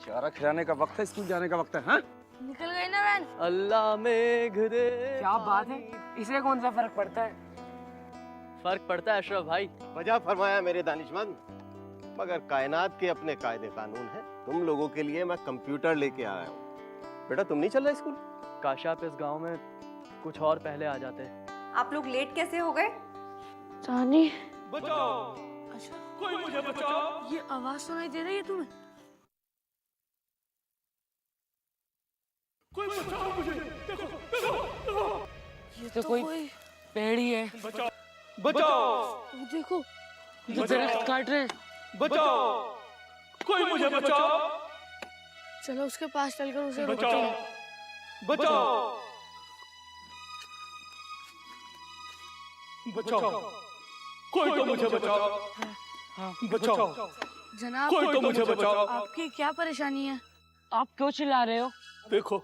चारा खिलाने का वक्त है, स्कूल जाने का वक्त है। हाँ निकल गई ना वैन। अल्लाह में घरे। क्या बात है, इसे कौन सा फर्क पड़ता है? फर्क पड़ता है अशरफ भाई। वजह फरमाया मेरे दानिशमंद, मगर कायनात के अपने कायदे कानून हैं। तुम लोगों के लिए मैं कंप्यूटर लेके आया हूँ। बेटा तुम नहीं चल रहे स्कूल? काश आप इस गांव में कुछ और पहले आ जाते। आप लोग लेट कैसे हो गए? तानी बचाओ, अच्छा, कोई मुझे बचाओ। ये आवाज सुनाई दे रही है तुम्हें? कोई बचाओ मुझे। देखो देखो देखो, ये तो कोई पेड़ ही है। बचाओ बचाओ वो देखो, जो दरख्त काट रहे हैं। बचाओ, कोई मुझे बचाओ। चलो उसके पास चलकर उसे बचाओ बचाओ बचाओ, कोई तो मुझे बचाओ। बचाओ, जनाब, कोई तो मुझे बचाओ। आपकी क्या परेशानी है? आप क्यों चिल्ला रहे हो? देखो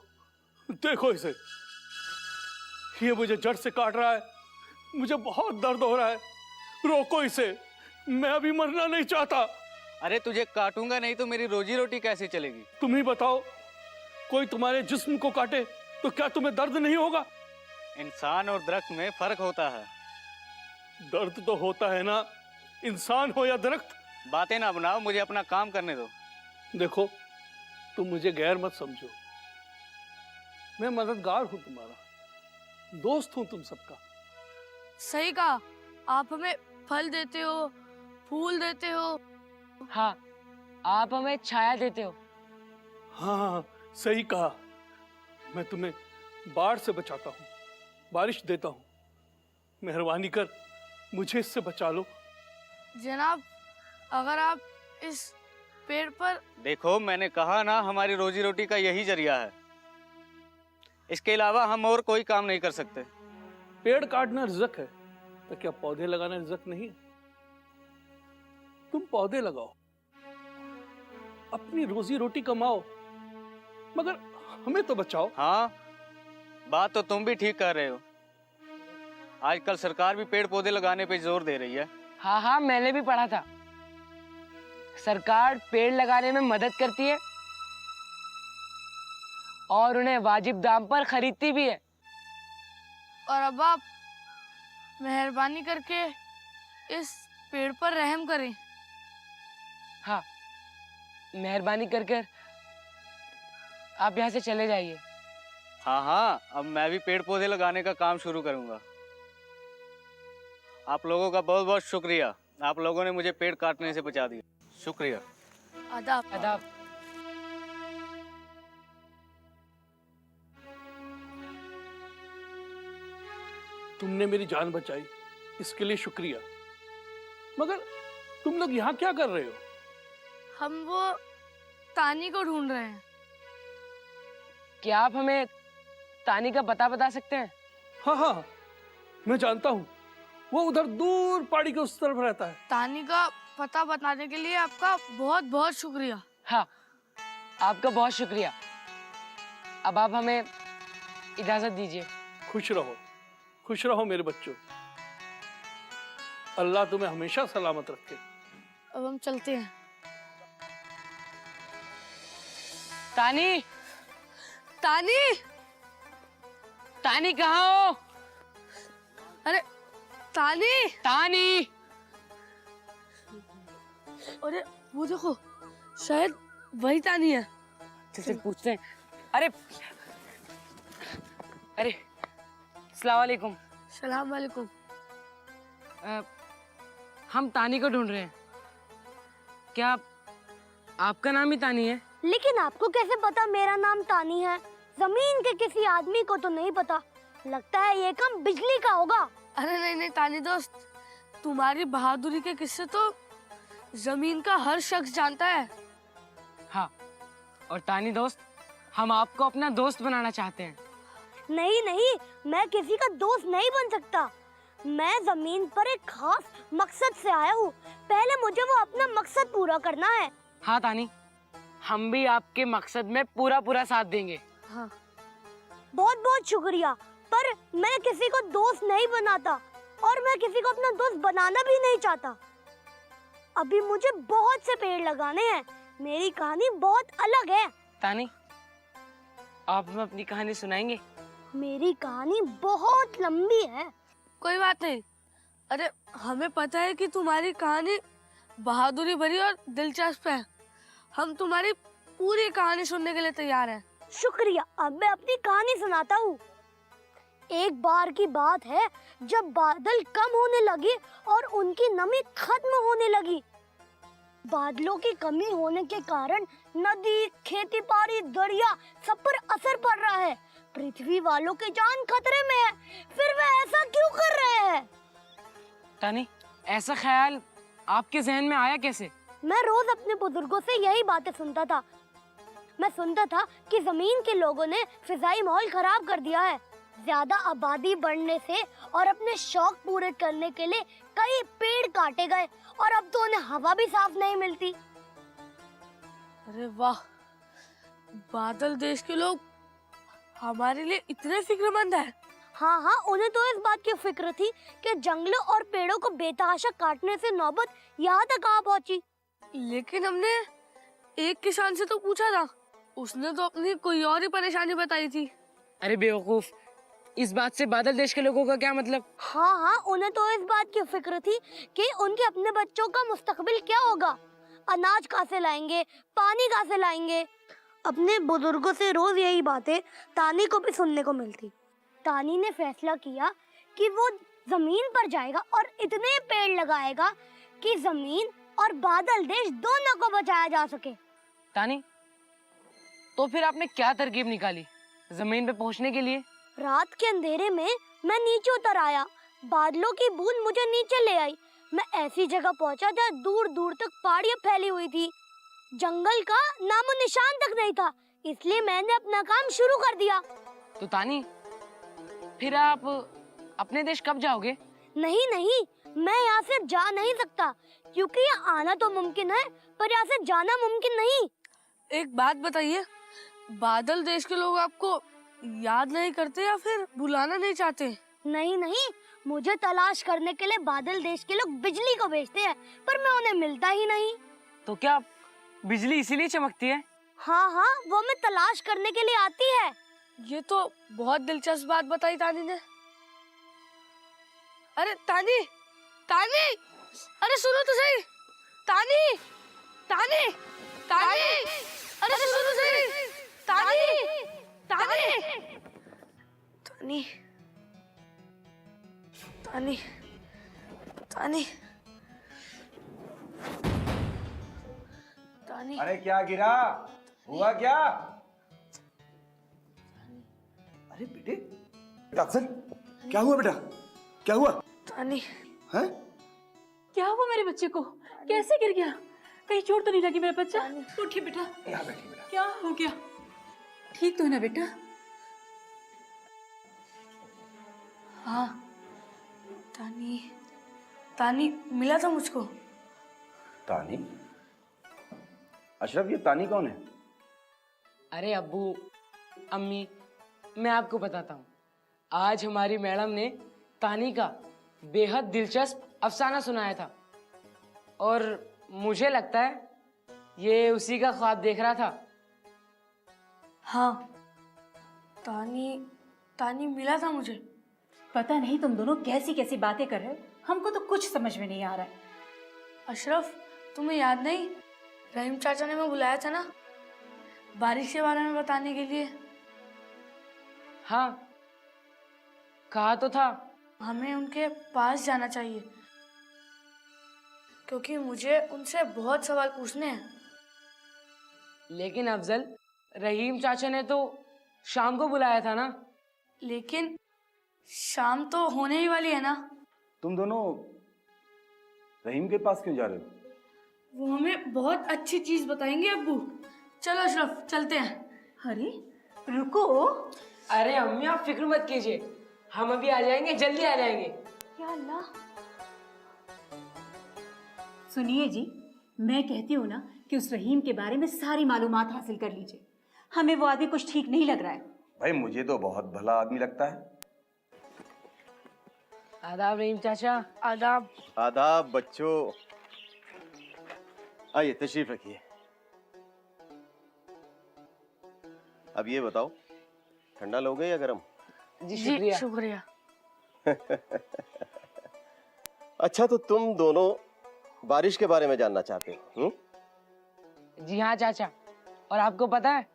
देखो इसे, ये मुझे जड़ से काट रहा है। मुझे बहुत दर्द हो रहा है। रोको इसे, मैं अभी मरना नहीं चाहता। अरे तुझे काटूंगा नहीं तो मेरी रोजी रोटी कैसे चलेगी? तुम ही बताओ, कोई तुम्हारे जिस्म को काटे तो क्या तुम्हें दर्द नहीं होगा? इंसान और दरख्त में फर्क होता है। दर्द तो होता है ना, इंसान हो या दरख्त। बातें ना बनाओ, मुझे अपना काम करने दो। देखो तुम मुझे गैर मत समझो, मैं मददगार हूं तुम्हारा, दोस्त हूं तुम सबका। सही कहा, आप हमें फल देते हो, फूल देते हो। हाँ, आप हमें छाया देते हो। हाँ सही कहा, मैं तुम्हें बाढ़ से बचाता हूँ, बारिश देता हूँ। मेहरबानी कर मुझे इससे बचा लो। जनाब, अगर आप इस पेड़ पर। देखो मैंने कहा ना, हमारी रोजी रोटी का यही जरिया है। इसके अलावा हम और कोई काम नहीं कर सकते। पेड़ काटना रिज़्क है तो क्या पौधे लगाना रिज़्क नहीं है? तुम पौधे लगाओ, अपनी रोजी रोटी कमाओ, मगर हमें तो बचाओ। हाँ, बात तो तुम भी ठीक कर रहे हो। आजकल सरकार भी पेड़ पौधे लगाने पे जोर दे रही है। हाँ हाँ, मैंने भी पढ़ा था। सरकार पेड़ लगाने में मदद करती है और उन्हें वाजिब दाम पर खरीदती भी है। और अब आप मेहरबानी करके इस पेड़ पर रहम करें। हाँ, मेहरबानी कर कर आप यहाँ से चले जाइए। हाँ हाँ, अब मैं भी पेड़ पौधे लगाने का काम शुरू करूंगा। आप लोगों का बहुत बहुत शुक्रिया, आप लोगों ने मुझे पेड़ काटने से बचा दिया। शुक्रिया। आदाब। आदाब। तुमने मेरी जान बचाई, इसके लिए शुक्रिया। मगर तुम लोग यहाँ क्या कर रहे हो? हम वो तानी को ढूंढ रहे हैं। क्या आप हमें तानी का पता बता सकते हैं? हाँ हाँ, मैं जानता हूँ, वो उधर दूर पहाड़ी के उस तरफ रहता है। तानी का पता बताने के लिए आपका बहुत बहुत शुक्रिया। हाँ, आपका बहुत शुक्रिया। अब आप हमें इजाजत दीजिए। खुश रहो मेरे बच्चों। अल्लाह तुम्हें हमेशा सलामत रखे। अब हम चलते हैं। तानी, तानी, तानी कहाँ हो? अरे तानी, तानी, अरे वो देखो, शायद वही तानी है। चल पूछते हैं। अरे अरे, अस्सलाम वालेकुम। सलाम वालेकुम। हम तानी को ढूंढ रहे हैं। क्या आपका नाम ही तानी है? लेकिन आपको कैसे पता मेरा नाम तानी है? जमीन के किसी आदमी को तो नहीं पता। लगता है ये काम बिजली का होगा। अरे नहीं नहीं तानी दोस्त, तुम्हारी बहादुरी के किस्से तो जमीन का हर शख्स जानता है। हाँ, और तानी दोस्त, हम आपको अपना दोस्त बनाना चाहते हैं। नहीं नहीं, मैं किसी का दोस्त नहीं बन सकता। मैं जमीन पर एक खास मकसद से आया हूँ। पहले मुझे वो अपना मकसद पूरा करना है। हाँ तानी, हम भी आपके मकसद में पूरा साथ देंगे। हाँ। बहुत बहुत शुक्रिया, पर मैं किसी को दोस्त नहीं बनाता और मैं किसी को अपना दोस्त बनाना भी नहीं चाहता। अभी मुझे बहुत से पेड़ लगाने हैं, मेरी कहानी बहुत अलग है। तानी, आप हमें अपनी कहानी सुनाएंगे? मेरी कहानी बहुत लंबी है। कोई बात नहीं। अरे हमें पता है कि तुम्हारी कहानी बहादुरी भरी और दिलचस्प है। हम तुम्हारी पूरी कहानी सुनने के लिए तैयार हैं। शुक्रिया। अब मैं अपनी कहानी सुनाता हूँ। एक बार की बात है जब बादल कम होने लगे और उनकी नमी खत्म होने लगी। बादलों की कमी होने के कारण नदी, खेती बाड़ी, दरिया सब पर असर पड़ रहा है। पृथ्वी वालों की जान खतरे में है। फिर वे ऐसा क्यों कर रहे हैं? तानी, ऐसा ख्याल आपके जहन में आया कैसे? मैं रोज अपने बुजुर्गों से यही बातें सुनता था। मैं सुनता था कि जमीन के लोगों ने फिजाई माहौल खराब कर दिया है। ज्यादा आबादी बढ़ने से और अपने शौक पूरे करने के लिए कई पेड़ काटे गए और अब तो उन्हें हवा भी साफ नहीं मिलती। अरे वाह, बादल देश के लोग हमारे लिए इतने फिक्रमंद हैं। हाँ हाँ, उन्हें तो इस बात की फिक्र थी कि जंगलों और पेड़ों को बेतहाशा काटने से नौबत यहाँ तक आ पहुँची। लेकिन हमने एक किसान से तो पूछा था, उसने तो अपनी कोई और ही परेशानी बताई थी। अरे बेवकूफ, इस बात से बादल देश के लोगों का क्या मतलब? हाँ हाँ, उन्हें तो इस बात की फिक्र थी कि उनके अपने बच्चों का मुस्तकबिल क्या होगा। अनाज कहाँ से लाएंगे, पानी कहाँ से लाएंगे। अपने बुजुर्गों से रोज यही बातें तानी को भी सुनने को मिलती। तानी ने फैसला किया कि वो जमीन पर जाएगा और इतने पेड़ लगाएगा कि जमीन और बादल देश दोनों को बचाया जा सके। तानी, तो फिर आपने क्या तरकीब निकाली जमीन पे पहुंचने के लिए? रात के अंधेरे में मैं नीचे उतर आया। बादलों की बूंद मुझे नीचे ले आई। मैं ऐसी जगह पहुंचा जहाँ दूर दूर तक पहाड़ियां फैली हुई थी। जंगल का नामो निशान तक नहीं था, इसलिए मैंने अपना काम शुरू कर दिया। तो तानी, फिर आप अपने देश कब जाओगे? नहीं नहीं, मैं यहाँ से जा नहीं सकता, क्योंकि यहाँ आना तो मुमकिन है पर यहाँ से जाना मुमकिन नहीं। एक बात बताइए, बादल देश के लोग आपको याद नहीं करते या फिर बुलाना नहीं चाहते? नहीं नहीं, मुझे तलाश करने के लिए बादल देश के लोग बिजली को भेजते हैं, पर मैं उन्हें मिलता ही नहीं। तो क्या बिजली इसीलिए चमकती है? हाँ हाँ, वो मैं तलाश करने के लिए आती है। ये तो बहुत दिलचस्प बात बताई तानी ने। अरे तानी, तानी, अरे सुनो तो सही। तानी, तानी, तानी, अरे सुनो तो सही। तानी, तानी, तानी, तानी, तानी, तानी। अरे क्या गिरा, हुआ क्या? अरे बेटे, बेटा अफजल, क्या हुआ बेटा? क्या हुआ? तानी, हैं? क्या हुआ मेरे बच्चे को? कैसे गिर गया? कहीं चोट तो नहीं लगी मेरा बच्चा? उठिए बेटा। यहाँ बैठिए बेटा। क्या हो गया? ठीक तो है ना बेटा? हाँ, तानी, तानी मिला था मुझको। तानी? अशरफ, ये तानी कौन है? अरे अब्बू, अम्मी, मैं आपको बताता हूँ। आज हमारी मैडम ने तानी का बेहद दिलचस्प अफसाना सुनाया था और मुझे लगता है ये उसी का ख्वाब देख रहा था। हाँ, तानी, तानी मिला था मुझे। पता नहीं तुम दोनों कैसी कैसी बातें कर रहे हो, हमको तो कुछ समझ में नहीं आ रहा है। अशरफ, तुम्हें याद नहीं, रहीम चाचा ने हमें बुलाया था ना बारिश के बारे में बताने के लिए। हाँ, कहा तो था। हमें उनके पास जाना चाहिए क्योंकि मुझे उनसे बहुत सवाल पूछने हैं। लेकिन अफजल, रहीम चाचा ने तो शाम को बुलाया था ना। लेकिन शाम तो होने ही वाली है ना। तुम दोनों रहीम के पास क्यों जा रहे हो? वो हमें बहुत अच्छी चीज बताएंगे अब्बू। चलो अशरफ, चलते हैं। अरे रुको। अरे अम्मी, आप फिक्र मत कीजिए, हम अभी आ जाएंगे, जल्दी आ जाएंगे। या अल्लाह। सुनिए जी, मैं कहती हूँ ना कि उस रहीम के बारे में सारी मालूमात हासिल कर लीजिए। हमें वो आदमी कुछ ठीक नहीं लग रहा है। भाई मुझे तो बहुत भला आदमी लगता है। आदाब रहीम चाचा। आदाब। आदाब बच्चों, आइए तशरीफ रखिए। अब ये बताओ, ठंडा लोगे या गरम? जी जी शुक्रिया। शुक्रिया। अच्छा, तो तुम दोनों बारिश के बारे में जानना चाहते हो? जी हाँ चाचा, और आपको पता है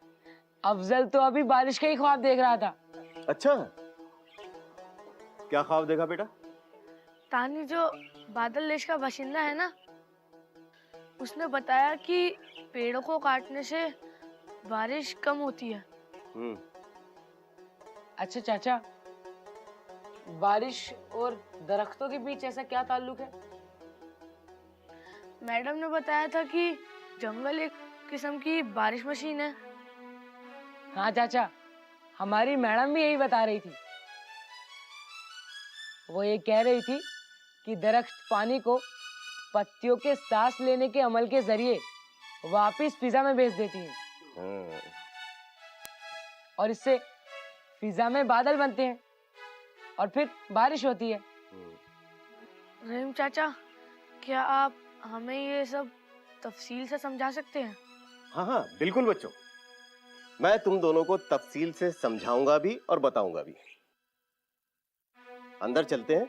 अफजल तो अभी बारिश का ही ख्वाब देख रहा था। अच्छा, क्या ख्वाब देखा बेटा? तानी जो बादल देश का बाशिंदा है ना, उसने बताया कि पेड़ों को काटने से बारिश कम होती है। अच्छा चाचा, बारिश और दरख्तों के बीच ऐसा क्या ताल्लुक है? मैडम ने बताया था कि जंगल एक किस्म की बारिश मशीन है। हाँ चाचा, हमारी मैडम भी यही बता रही थी। वो ये कह रही थी कि दरख्त पानी को पत्तियों के सांस लेने के अमल के जरिए वापस फिजा में भेज देती है, और इससे फिजा में बादल बनते हैं और फिर बारिश होती है। रहीम चाचा, क्या आप हमें ये सब तफसील से समझा सकते हैं? हाँ हाँ बिल्कुल बच्चों, मैं तुम दोनों को तफसील से समझाऊंगा भी और बताऊंगा भी। अंदर चलते हैं,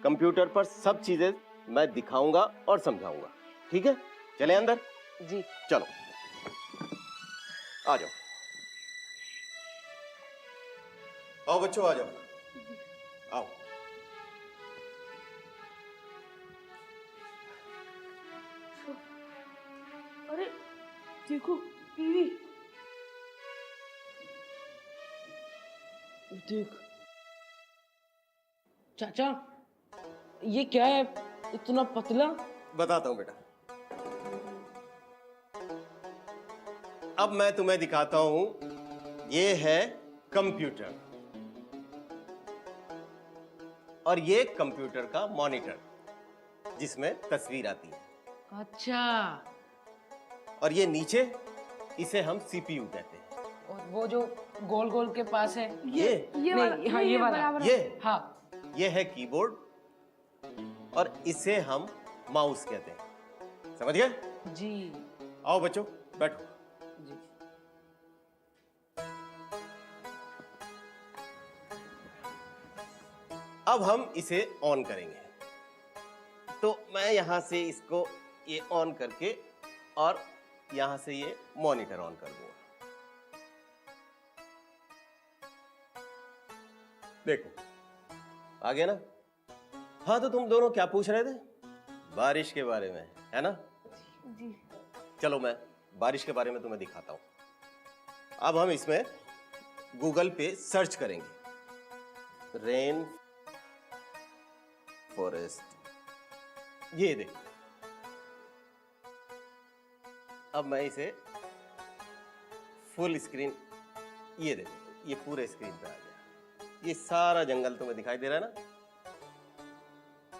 कंप्यूटर पर सब चीजें मैं दिखाऊंगा और समझाऊंगा। ठीक है, चले अंदर। जी चलो आ जाओ, आओ बच्चों आ जाओ, आओ। अरे देखो टीवी। देख चाचा, ये क्या है इतना पतला? बताता हूं बेटा, अब मैं तुम्हें दिखाता हूं। ये है कंप्यूटर, और ये कंप्यूटर का मॉनिटर जिसमें तस्वीर आती है। अच्छा, और ये नीचे, इसे हम सीपीयू कहते हैं। और वो जो गोल गोल के पास है ये नहीं, हाँ ये वाला। ये हाँ, ये है कीबोर्ड, और इसे हम माउस कहते हैं। समझ गए? जी आओ बच्चों बैठो। जी। अब हम इसे ऑन करेंगे, तो मैं यहां से इसको ये ऑन करके और यहां से ये मॉनिटर ऑन कर दूंगा। देखो आ गया ना? हाँ, तो तुम दोनों क्या पूछ रहे थे? बारिश के बारे में, है ना? जी। चलो मैं बारिश के बारे में तुम्हें दिखाता हूं। अब हम इसमें गूगल पे सर्च करेंगे, रेन फॉरेस्ट। ये देखो, अब मैं इसे फुल स्क्रीन, ये देखो, ये पूरे स्क्रीन पे आ गया। ये सारा जंगल तुम्हें दिखाई दे रहा है ना?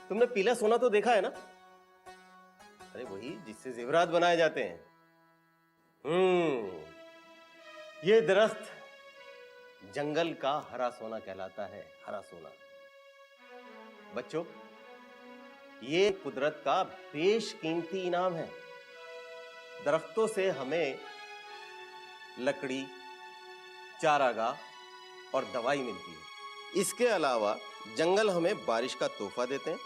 तुमने पीला सोना तो देखा है ना? अरे वही जिससे जेवरात बनाए जाते हैं। ये दरख्त जंगल का हरा सोना कहलाता है, हरा सोना। बच्चों, ये कुदरत का बेशकीमती इनाम है। दरख्तों से हमें लकड़ी, चारागाह और दवाई मिलती है। इसके अलावा जंगल हमें बारिश का तोहफा देते हैं।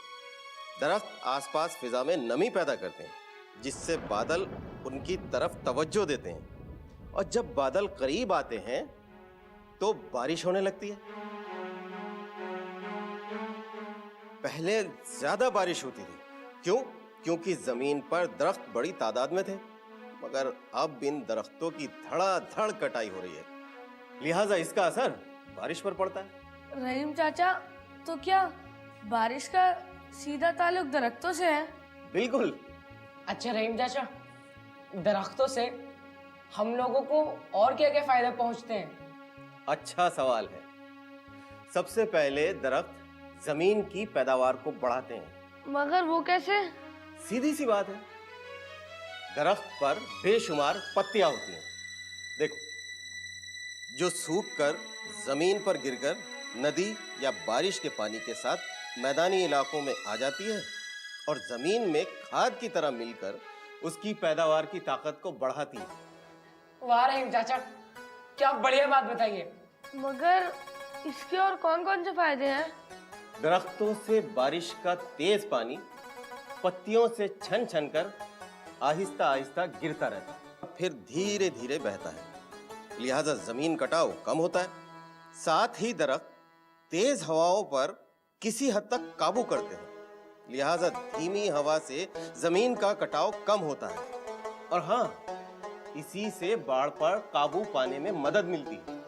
दरख्त आसपास फिजा में नमी पैदा करते हैं, जिससे बादल उनकी तरफ तवज्जो देते हैं, और जब बादल करीब आते हैं तो बारिश होने लगती है। पहले ज्यादा बारिश होती थी। क्यों? क्योंकि जमीन पर दरख्त बड़ी तादाद में थे, मगर अब इन दरख्तों की धड़ाधड़ कटाई हो रही है, लिहाजा इसका असर बारिश पर पड़ता है। रहीम चाचा, तो क्या बारिश का सीधा ताल्लुक दरख्तों से है? बिल्कुल। अच्छा रहीम चाचा, दरख्तों से हम लोगों को और क्या क्या फायदे पहुंचते हैं? अच्छा सवाल है। सबसे पहले दरख्त जमीन की पैदावार को बढ़ाते हैं। मगर वो कैसे? सीधी सी बात है, दरख्त पर बेशुमार पत्तियां होती हैं। देखो, जो सूख कर जमीन पर गिरकर नदी या बारिश के पानी के साथ मैदानी इलाकों में आ जाती है, और जमीन में खाद की तरह मिलकर उसकी पैदावार की ताकत को बढ़ाती है। वाह रहीम चाचा, क्या बढ़िया बात बताइए। मगर इसके और कौन कौन से फायदे हैं? दरख्तों से बारिश का तेज पानी पत्तियों से छन छन कर आहिस्ता आहिस्ता गिरता रहता है, फिर धीरे धीरे बहता है। लिहाजा जमीन कटाव कम होता है। साथ ही दरख्त तेज हवाओं पर किसी हद तक काबू करते हैं, लिहाजा धीमी हवा से जमीन का कटाव कम होता है। और हाँ, इसी से बाढ़ पर काबू पाने में मदद मिलती है।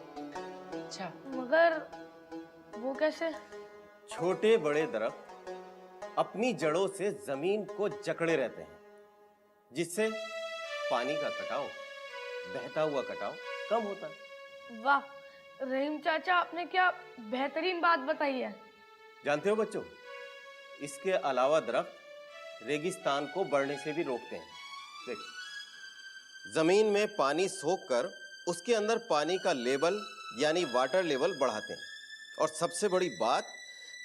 अच्छा, मगर वो कैसे? छोटे बड़े दरख्त अपनी जड़ों से जमीन को जकड़े रहते हैं, जिससे पानी का कटाव, बहता हुआ कटाव कम होता है। वाह रहीम चाचा, आपने क्या बेहतरीन बात बताई है। जानते हो बच्चों, इसके अलावा दरख्त रेगिस्तान को बढ़ने से भी रोकते हैं। देखो, जमीन में पानी सोखकर उसके अंदर पानी का लेवल यानी वाटर लेवल बढ़ाते हैं। और सबसे बड़ी बात,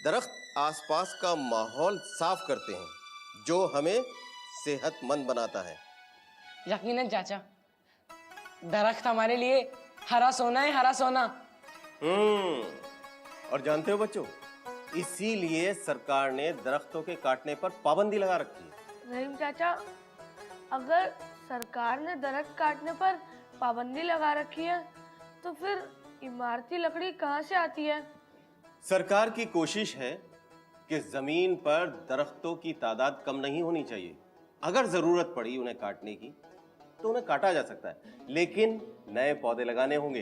दरख्त आसपास का माहौल साफ करते हैं, जो हमें सेहतमंद बनाता है। यकीनन चाचा, दरख्त हमारे लिए हरा सोना है, हरा सोना। और जानते हो बच्चों, इसीलिए सरकार ने दरख्तों के काटने पर पाबंदी लगा रखी है। रहीम चाचा, अगर सरकार ने दरख्त काटने पर पाबंदी लगा रखी है तो फिर इमारती लकड़ी कहाँ से आती है? सरकार की कोशिश है कि जमीन पर दरख्तों की तादाद कम नहीं होनी चाहिए। अगर जरूरत पड़ी उन्हें काटने की तो उन्हें काटा जा सकता है, लेकिन नए पौधे लगाने होंगे।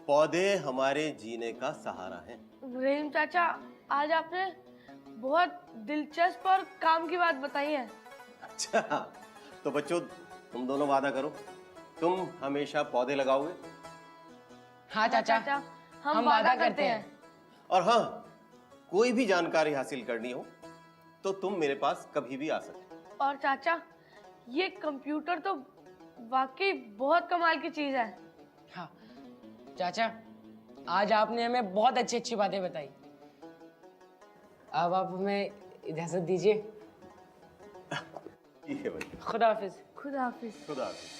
पौधे हमारे जीने का सहारा हैं। रहीम चाचा, आज आपने बहुत दिलचस्प और काम की बात बताई है। अच्छा, तो बच्चों तुम दोनों वादा करो, तुम हमेशा पौधे लगाओगे? हाँ चाचा, हम वादा करते हैं। और हाँ, कोई भी जानकारी हासिल करनी हो तो तुम मेरे पास कभी भी आ सकते हो। और चाचा, ये कंप्यूटर तो वाकई बहुत कमाल की चीज है। हाँ चाचा, आज आपने हमें बहुत अच्छी अच्छी बातें बताई। अब आप हमें इजाजत दीजिए। ठीक है भाई, खुदा हाफिज। खुदा हाफिज। खुदा हाफिज।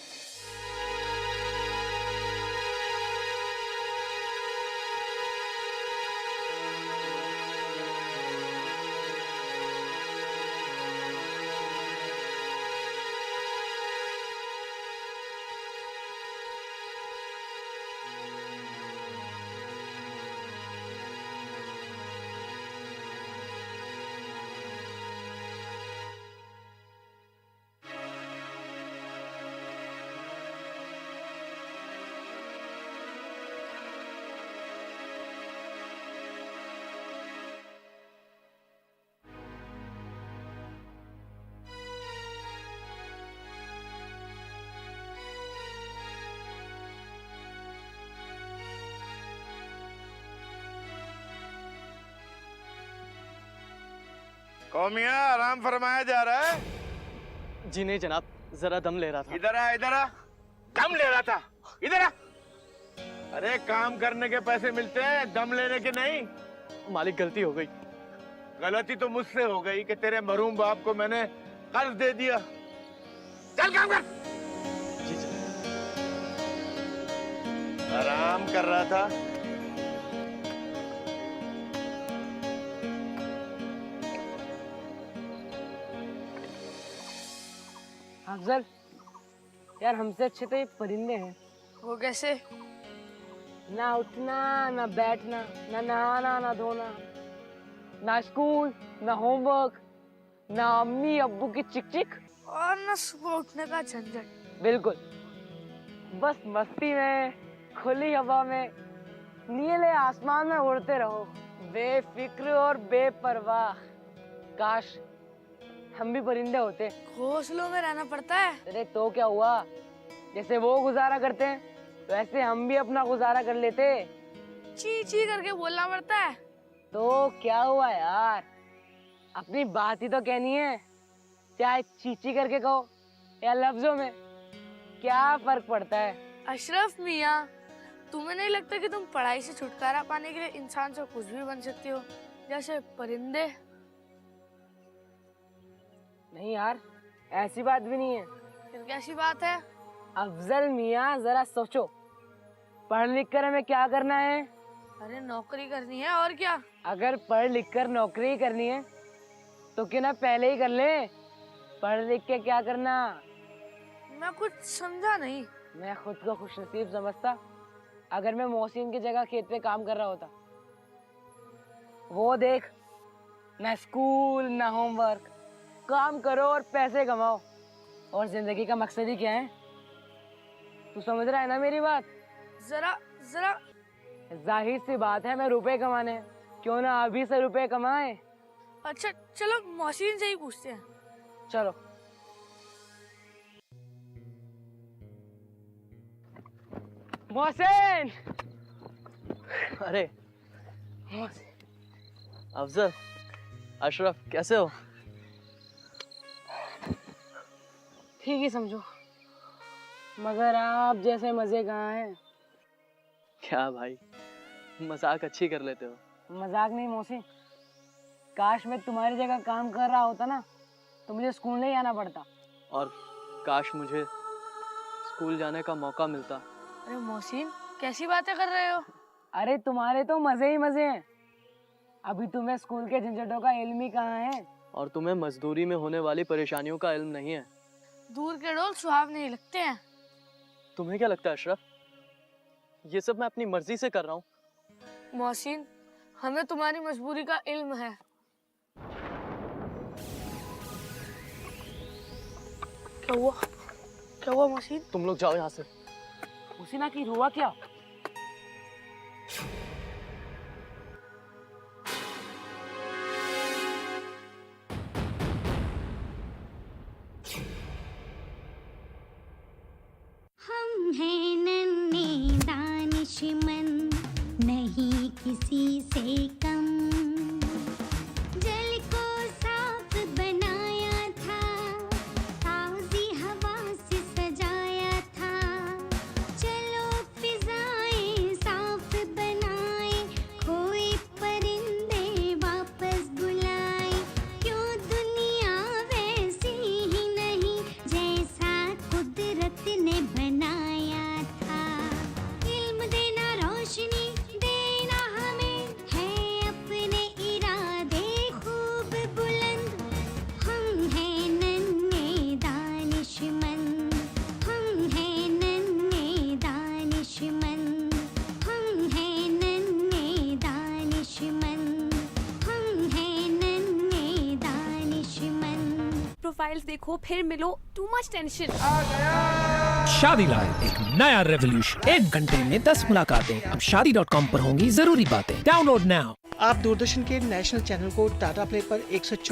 कौमिया, आराम फरमाया जा रहा है। जी नहीं जनाब, जरा दम ले रहा था। इधर आ, इधर आ। दम ले रहा था? इधर आ। अरे काम करने के पैसे मिलते हैं, दम लेने के नहीं। मालिक गलती हो गई। गलती तो मुझसे हो गई कि तेरे मरूम बाप को मैंने कर्ज दे दिया। चल काम कर। जी जनाब। आराम कर रहा था। अफजल, यार हमसे अच्छे तो ये परिंदे हैं। वो कैसे? ना उठना, ना बैठना, ना नहाना, ना धोना, ना स्कूल, ना होमवर्क, ना अम्मी अब्बू की चिक चिक, और ना सुबह उठने का झंझट। बिल्कुल, बस मस्ती में, खुली हवा में, नीले आसमान में उड़ते रहो, बेफिक्र और बेपरवाह। काश हम भी परिंदे होते। घोंसलों में रहना पड़ता है। अरे तो क्या हुआ, जैसे वो गुजारा करते हैं वैसे हम भी अपना गुजारा कर लेते। ची ची करके बोलना पड़ता है। तो क्या हुआ यार, अपनी बात ही तो कहनी है, चाहे चीची करके कहो या लफ्जों में, क्या फर्क पड़ता है। अशरफ मियाँ, तुम्हें नहीं लगता कि तुम पढ़ाई से छुटकारा पाने के लिए इंसान से कुछ भी बन सकते हो, जैसे परिंदे? नहीं यार, ऐसी बात भी नहीं है। फिर कैसी बात है? अफजल मियाँ, जरा सोचो, पढ़ लिख कर हमें क्या करना है? अरे नौकरी करनी है और क्या। अगर पढ़ लिख कर नौकरी करनी है तो क्यों ना पहले ही कर ले। पढ़ लिख के क्या करना? मैं कुछ समझा नहीं। मैं खुद को खुशनसीब समझता अगर मैं मोहसिन की जगह खेत पे काम कर रहा होता। वो देख, ना स्कूल ना होमवर्क, काम करो और पैसे कमाओ। और जिंदगी का मकसद ही क्या है? तू समझ रहा है ना मेरी बात? जरा जरा जाहिर सी बात है मैं रुपए कमाने हैं। क्यों ना अभी से रुपए कमाए। अच्छा चलो मौसीन से ही पूछते हैं। चलो। मोहसिन! अरे अफजल, अशरफ, कैसे हो? ठीक ही समझो, मगर आप जैसे मजे कहाँ हैं? क्या भाई, मजाक अच्छी कर लेते हो। मजाक नहीं मोहसिन, काश मैं तुम्हारी जगह काम कर रहा होता ना तो मुझे स्कूल नहीं आना पड़ता। और काश मुझे स्कूल जाने का मौका मिलता। अरे मौसीन कैसी बातें कर रहे हो? अरे तुम्हारे तो मजे ही मजे हैं। अभी तुम्हें स्कूल के झंझटों का इल्म ही कहाँ है। और तुम्हें मजदूरी में होने वाली परेशानियों का इल्म नहीं है। दूर के डोल सुहाव नहीं लगते हैं। तुम्हें क्या लगता है अशरफ, ये सब मैं अपनी मर्जी से कर रहा हूँ? मौसीन हमें तुम्हारी मजबूरी का इल्म है। क्या हुआ? क्या हुआ मौसीन? तुम लोग जाओ यहाँ से। मोहसिन आखिर हुआ क्या? हम हैं नन्हे दानिशमंद, नहीं किसी से कम। जल को साफ बनाया था, ताज़ी हवा से सजाया था। चलो फिजाएं साफ बनाए, खोए परिंदे वापस बुलाए। क्यों दुनिया वैसी ही नहीं जैसा कुदरत ने बनाया था। इल्म देना, रोशनी देना हमें है अपने इरादे खूब बुलंद। हम हैं नन्हे दानिशमंद, हम हैं नन्हे दानिशमंद, हम हैं नन्हे दानिशमंद, हम हैं नन्हे दानिशमंद। प्रोफाइल्स देखो फिर मिलो, टू मच टेंशन। शादी लाइव, एक नया रेवोल्यूशन। 1 घंटे में 10 मुलाकातें। अब शादी.com पर होंगी जरूरी बातें। Download now. आप दूरदर्शन के नेशनल चैनल को टाटा प्ले पर 114